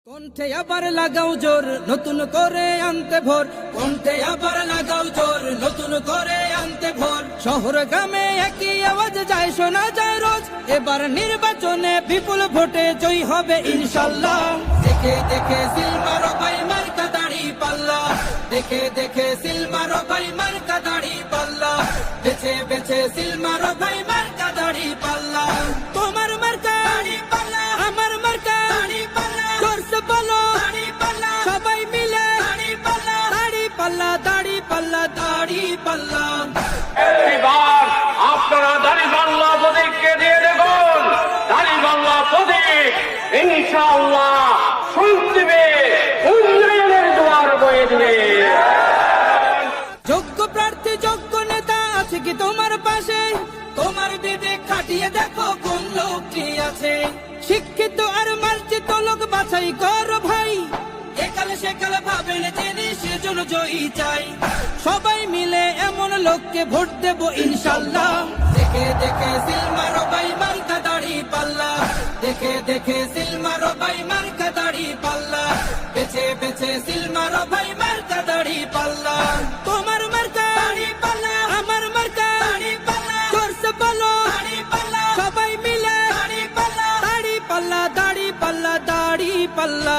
কণ্ঠে আবার লাগাও জোর নতুন করে আনতে ভোর, কণ্ঠে আবার লাগাও জোর নতুন করে আনতে ভোর। শহর গ্রামে একই আওয়াজ যায় শোনা যায় রোজ, এবার নির্বাচনে বিপুল ভোটে জয়ী হবে ইনশাল্লাহ। দেখে দেখে সিল মারো ভাই মার্কা দাড়ি পাল্লা, দেখে দেখে সিল মারো ভাই মার্কা দাড়ি পাল্লা, বেছে বেছে সিল মারো ভাই মার্কা দাড়ি পাল্লা। তোমার মার্কা দাড়ি পাল্লা, আমার মার্কা দাড়ি পাল্লা, জোরসে বলো দাড়ি পাল্লা, সবাই মিলে দাড়ি পাল্লা, দাড়ি পাল্লা, দাড়ি পাল্লা, দাড়ি পাল্লা। এবার আপনারা দাড়িপাল্লা প্রতীককে দিয়ে দেখুন, দাড়িপাল্লা প্রতীক ইনশাআল্লাহ সুখ দিবে, উন্নয়নের দুয়ার বয়ে দিবে। যোগ্য প্রার্থী যোগ্য নেতা আছে কি তোমার পাশে? তোমার বিবেক খাটিয়ে দেখো কোন লোকটি আছে। শিক্ষিত আর মার্জিত লোক বাছাই করো ভাই, একালে সেকালে ভাবেন যিনি সেজন্য জয়ী চাই। সবাই মিলে এমন লোককে ভোট দেব ইনশাল্লাহ। দেখে দেখে সিল মারো ভাই মার্কা দাড়ি পাল্লা, দেখে দেখে সিল মারো ভাই মার্কা দাড়ি পাল্লা, বেছে বেছে সিল মারো ভাই মার্কা দাড়ি পাল্লা। তোমার মার্কা দাড়ি পাল্লা, আমার মার্কা দাড়ি পাল্লা, জোরসে বলো দাড়ি পাল্লা, সবাই মিলে দাড়ি পাল্লা, দাড়ি পাল্লা, দাড়ি পাল্লা, দাড়ি পাল্লা।